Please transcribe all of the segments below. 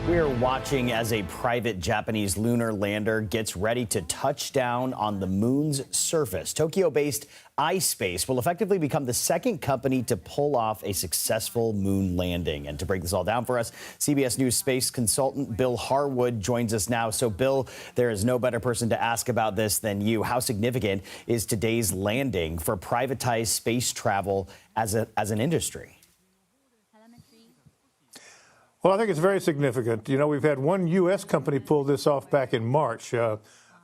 We're watching as a private Japanese lunar lander gets ready to touch down on the moon's surface. Tokyo-based iSpace will effectively become the second company to pull off a successful moon landing. And to break this all down for us, CBS News space consultant Bill Harwood joins us now. So, Bill, there is no better person to ask about this than you. How significant is today's landing for privatized space travel as an industry? Well, I think it's very significant. You know, we've had one U.S. company pull this off back in March,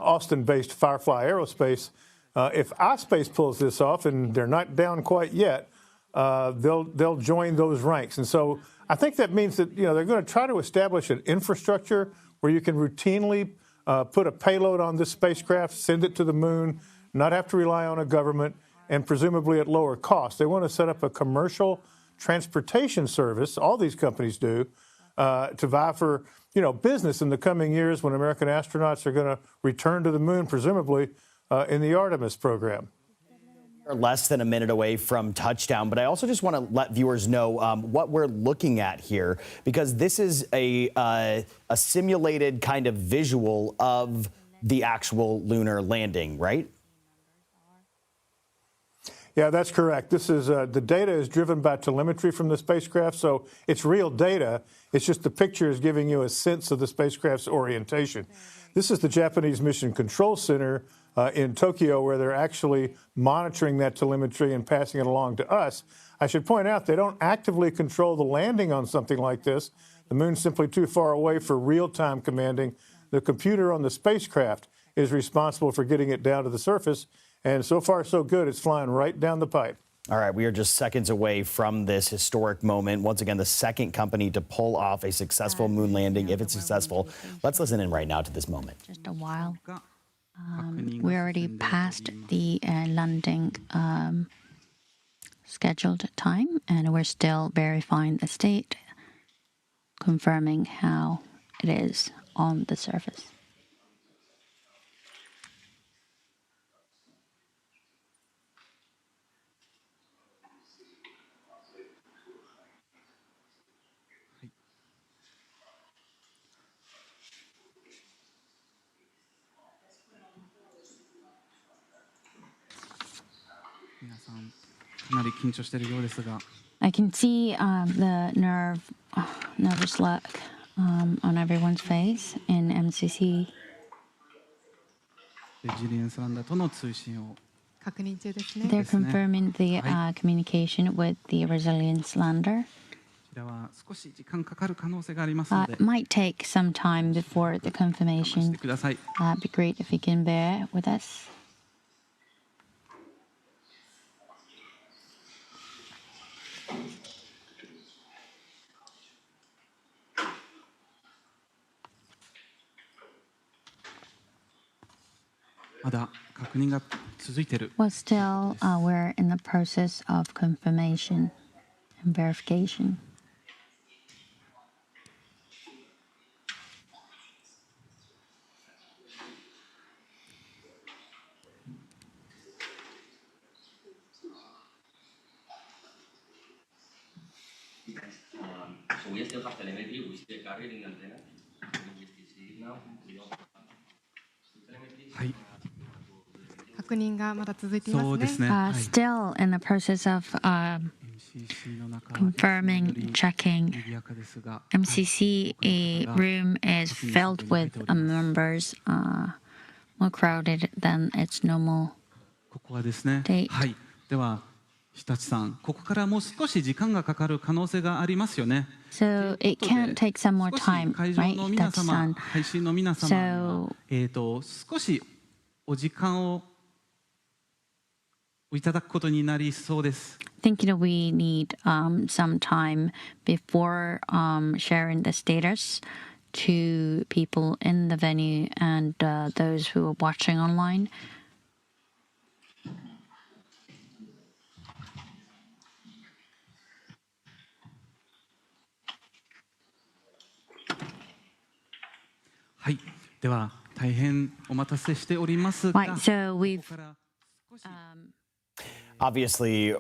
Austin-based Firefly Aerospace. If iSpace pulls this off, and they're not down quite yet, they'll join those ranks. And so I think that means that, they're going to try to establish an infrastructure where you can routinely put a payload on this spacecraft, send it to the moon, not have to rely on a government, and presumably at lower cost. They want to set up a commercial transportation service, all these companies do, to vie for, business in the coming years when American astronauts are going to return to the moon, presumably in the Artemis program. We're less than a minute away from touchdown, but I also just want to let viewers know what we're looking at here, because this is a simulated kind of visual of the actual lunar landing, right? Yeah, that's correct. This is the data is driven by telemetry from the spacecraft, so it's real data. It's just the picture is giving you a sense of the spacecraft's orientation. This is the Japanese Mission Control Center in Tokyo, where they're actually monitoring that telemetry and passing it along to us. I should point out they don't actively control the landing on something like this. The moon's simply too far away for real-time commanding. The computer on the spacecraft is responsible for getting it down to the surface. And so far, so good. It's flying right down the pipe. All right, we are just seconds away from this historic moment. Once again, the second company to pull off a successful moon landing, if it's successful. Let's listen in right now to this moment. Just a while. We already passed the landing scheduled time, and we're still verifying the state, confirming how it is on the surface. I can see the nervous look on everyone's face in MCC. They're confirming the communication with the resilience lander. It might take some time before the confirmation. It'd be great if you can bear with us. Well, still, we're in the process of confirmation and verification. So we still have telemetry, we still carry the antenna. Still in the process of confirming, checking. MCC room is filled with members, more crowded than its normal date. 日立さん、ここからもう少し時間がかかる可能性がありますよね。So it can take some more time, 会場 right? の皆 That's 様、 on. 配信の皆様には、少しお時間をいただくことになりそうです。I think we need some time before sharing the status to people in the venue and those who are watching online. Right, では大変お待たせしておりますが、Right, so we've Obviously,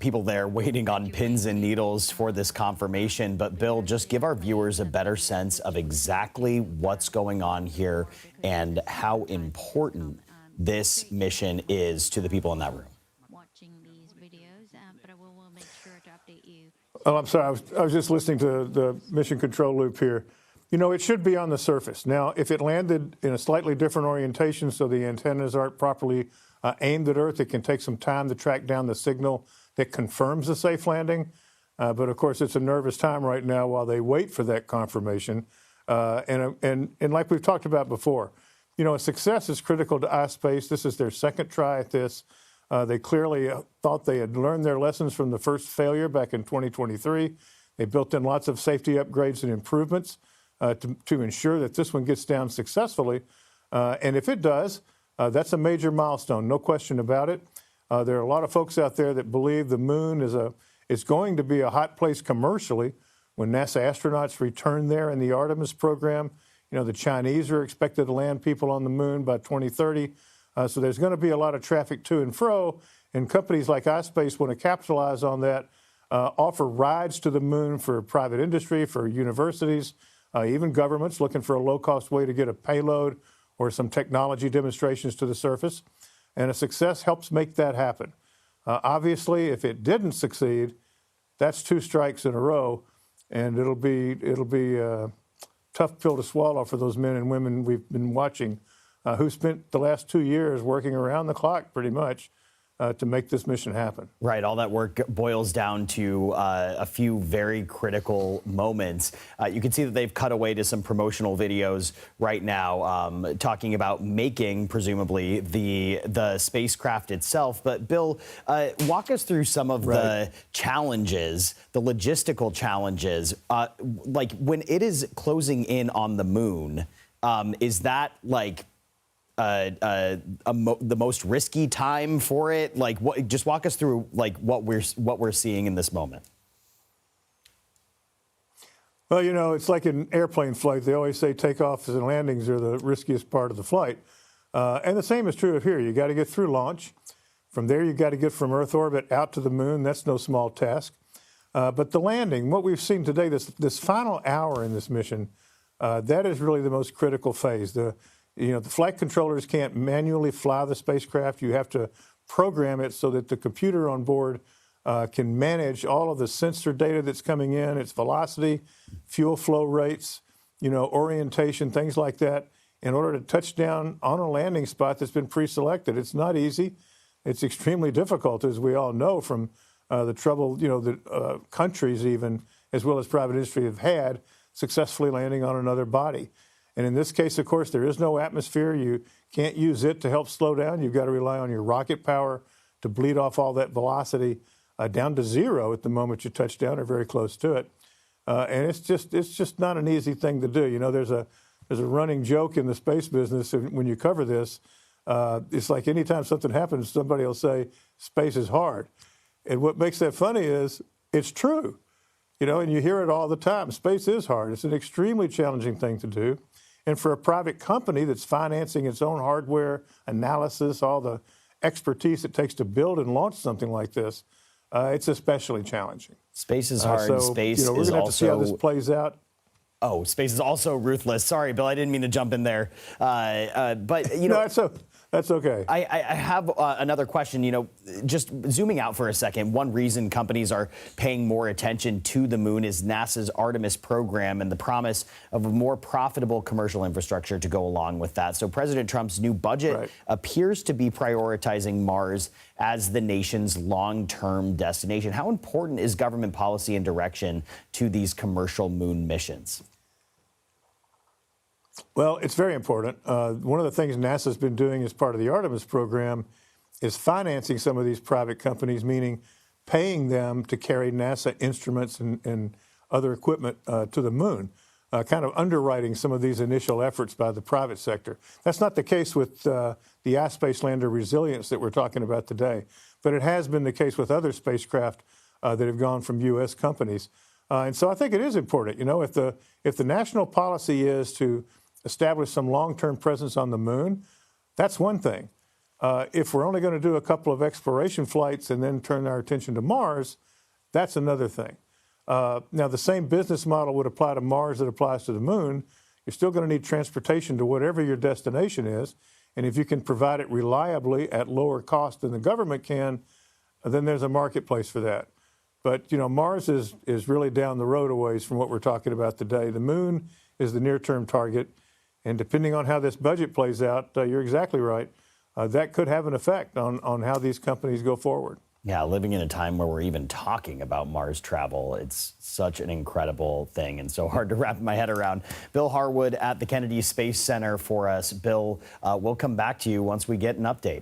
people there waiting on pins and needles for this confirmation. But Bill, just give our viewers a better sense of exactly what's going on here and how important this mission is to the people in that room. Watching these videos, but I will make sure to update you. Oh, I'm sorry. I was just listening to the mission control loop here. You know, it should be on the surface. Now, if it landed in a slightly different orientation so the antennas aren't properly aimed at Earth, it can take some time to track down the signal that confirms a safe landing. But, of course, it's a nervous time right now while they wait for that confirmation. And like we've talked about before, you know, success is critical to iSpace. This is their second try at this. They clearly thought they had learned their lessons from the first failure back in 2023. They built in lots of safety upgrades and improvements to ensure that this one gets down successfully. And if it does, that's a major milestone, no question about it. There are a lot of folks out there that believe the moon is going to be a hot place commercially when NASA astronauts return there in the Artemis program. You know, the Chinese are expected to land people on the moon by 2030. So there's going to be a lot of traffic to and fro, and companies like iSpace want to capitalize on that, offer rides to the moon for private industry, for universities, even governments looking for a low-cost way to get a payload or some technology demonstrations to the surface. And a success helps make that happen. Obviously, if it didn't succeed, that's 2 strikes in a row, and it'll be a tough pill to swallow for those men and women we've been watching who spent the last 2 years working around the clock pretty much to make this mission happen. Right. All that work boils down to a few very critical moments. You can see that they've cut away to some promotional videos right now talking about making, presumably, the spacecraft itself. But, Bill, walk us through some of the challenges, the logistical challenges. Like when it is closing in on the moon, is that like the most risky time for it? Like, just walk us through like what we're seeing in this moment. Well, you know, it's like an airplane flight. They always say takeoffs and landings are the riskiest part of the flight, and the same is true of here. You got to get through launch. From there, you got to get from Earth orbit out to the moon. That's no small task. But the landing, what we've seen today, this final hour in this mission, that is really the most critical phase. The flight controllers can't manually fly the spacecraft. You have to program it so that the computer on board can manage all of the sensor data that's coming in, its velocity, fuel flow rates, orientation, things like that, in order to touch down on a landing spot that's been pre-selected. It's not easy. It's extremely difficult, as we all know from the trouble, that countries even, as well as private industry, have had successfully landing on another body. And in this case, of course, there is no atmosphere. You can't use it to help slow down. You've got to rely on your rocket power to bleed off all that velocity down to zero at the moment you touch down or very close to it. And it's just not an easy thing to do. There's a running joke in the space business when you cover this. It's like anytime something happens, somebody will say, space is hard. And what makes that funny is it's true. And you hear it all the time. Space is hard. It's an extremely challenging thing to do. And for a private company that's financing its own hardware analysis, all the expertise it takes to build and launch something like this, it's especially challenging. Space is hard. Space is also... We're going to have to see how this plays out. Oh, space is also ruthless. Sorry, Bill, I didn't mean to jump in there. But, No, that's okay. I have another question. Just zooming out for a second, one reason companies are paying more attention to the moon is NASA's Artemis program and the promise of a more profitable commercial infrastructure to go along with that. So President Trump's new budget appears to be prioritizing Mars as the nation's long-term destination. How important is government policy and direction to these commercial moon missions? Well, it's very important. One of the things NASA's been doing as part of the Artemis program is financing some of these private companies, meaning paying them to carry NASA instruments and other equipment to the moon, kind of underwriting some of these initial efforts by the private sector. That's not the case with the iSpace lander Resilience that we're talking about today, but it has been the case with other spacecraft that have gone from U.S. companies. And so I think it is important. If the national policy is to establish some long-term presence on the moon, that's one thing. If we're only going to do a couple of exploration flights and then turn our attention to Mars, that's another thing. Now, the same business model would apply to Mars that applies to the moon. You're still going to need transportation to whatever your destination is. And if you can provide it reliably at lower cost than the government can, then there's a marketplace for that. But, you know, Mars is really down the road a ways from what we're talking about today. The moon is the near-term target. And depending on how this budget plays out, you're exactly right. That could have an effect on how these companies go forward. Yeah, living in a time where we're even talking about Mars travel, it's such an incredible thing and so hard to wrap my head around. Bill Harwood at the Kennedy Space Center for us. Bill, we'll come back to you once we get an update.